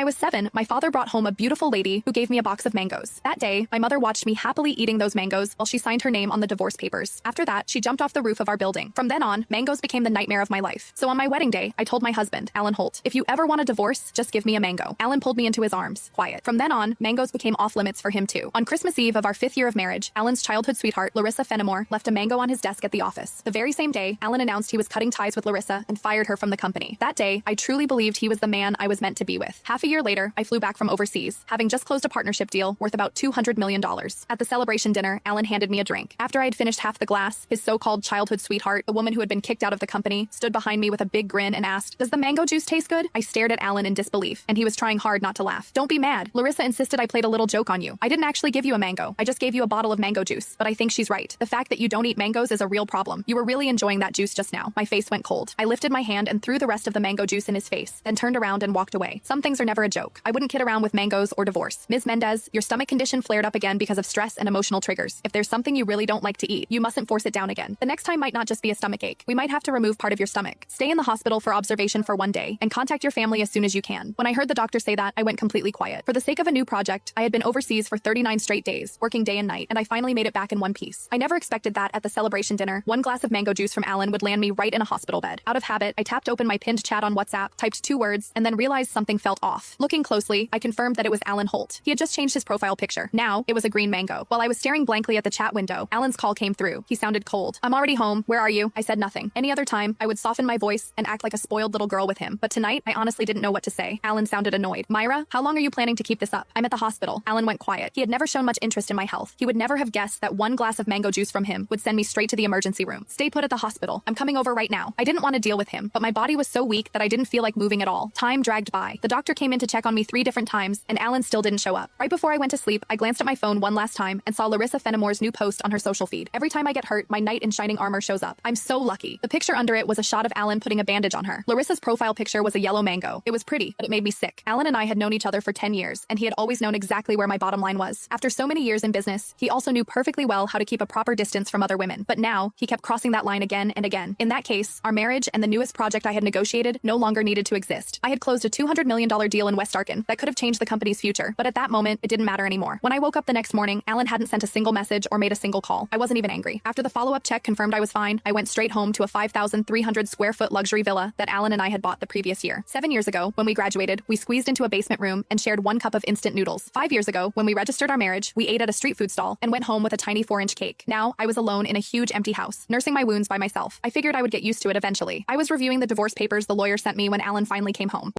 I was 7, my father brought home a beautiful lady who gave me a box of mangoes. That day, my mother watched me happily eating those mangoes while she signed her name on the divorce papers. After that, she jumped off the roof of our building. From then on, mangoes became the nightmare of my life. So on my wedding day, I told my husband, Alan Holt, if you ever want a divorce, just give me a mango. Alan pulled me into his arms, quiet. From then on, mangoes became off limits for him too. On Christmas Eve of our 5th year of marriage, Alan's childhood sweetheart, Larissa Fenimore, left a mango on his desk at the office. The very same day, Alan announced he was cutting ties with Larissa and fired her from the company. That day, I truly believed he was the man I was meant to be with. Half a year later, I flew back from overseas, having just closed a partnership deal worth about $200 million. At the celebration dinner, Alan handed me a drink. After I had finished half the glass, his so-called childhood sweetheart, the woman who had been kicked out of the company, stood behind me with a big grin and asked, "Does the mango juice taste good?" I stared at Alan in disbelief, and he was trying hard not to laugh. "Don't be mad. Larissa insisted I played a little joke on you. I didn't actually give you a mango. I just gave you a bottle of mango juice. But I think she's right. The fact that you don't eat mangoes is a real problem. You were really enjoying that juice just now." My face went cold. I lifted my hand and threw the rest of the mango juice in his face, then turned around and walked away. Some things are never a joke. I wouldn't kid around with mangoes or divorce. Ms. Mendez, your stomach condition flared up again because of stress and emotional triggers. If there's something you really don't like to eat, you mustn't force it down again. The next time might not just be a stomach ache. We might have to remove part of your stomach. Stay in the hospital for observation for 1 day and contact your family as soon as you can. When I heard the doctor say that, I went completely quiet. For the sake of a new project, I had been overseas for 39 straight days, working day and night, and I finally made it back in one piece. I never expected that at the celebration dinner, 1 glass of mango juice from Alan would land me right in a hospital bed. Out of habit, I tapped open my pinned chat on WhatsApp, typed 2 words, and then realized something felt off. Looking closely, I confirmed that it was Alan Holt. He had just changed his profile picture. Now, it was a green mango. While I was staring blankly at the chat window, Alan's call came through. He sounded cold. "I'm already home. Where are you?" I said nothing. Any other time, I would soften my voice and act like a spoiled little girl with him. But tonight, I honestly didn't know what to say. Alan sounded annoyed. "Myra, how long are you planning to keep this up?" "I'm at the hospital." Alan went quiet. He had never shown much interest in my health. He would never have guessed that 1 glass of mango juice from him would send me straight to the emergency room. "Stay put at the hospital. I'm coming over right now." I didn't want to deal with him, but my body was so weak that I didn't feel like moving at all. Time dragged by. The doctor came in to check on me 3 different times, and Alan still didn't show up. Right before I went to sleep, I glanced at my phone one last time and saw Larissa Fenimore's new post on her social feed. Every time I get hurt, my knight in shining armor shows up. I'm so lucky. The picture under it was a shot of Alan putting a bandage on her. Larissa's profile picture was a yellow mango. It was pretty, but it made me sick. Alan and I had known each other for 10 years, and he had always known exactly where my bottom line was. After so many years in business, he also knew perfectly well how to keep a proper distance from other women. But now, he kept crossing that line again and again. In that case, our marriage and the newest project I had negotiated no longer needed to exist. I had closed a $200 million deal in West Arkin that could have changed the company's future, but at that moment, it didn't matter anymore. When I woke up the next morning, Alan hadn't sent a single message or made a single call. I wasn't even angry. After the follow-up check confirmed I was fine, I went straight home to a 5,300 square foot luxury villa that Alan and I had bought the previous year. 7 years ago, when we graduated, we squeezed into a basement room and shared 1 cup of instant noodles. 5 years ago, when we registered our marriage, we ate at a street food stall and went home with a tiny 4-inch cake. Now, I was alone in a huge empty house, nursing my wounds by myself. I figured I would get used to it eventually. I was reviewing the divorce papers the lawyer sent me when Alan finally came home.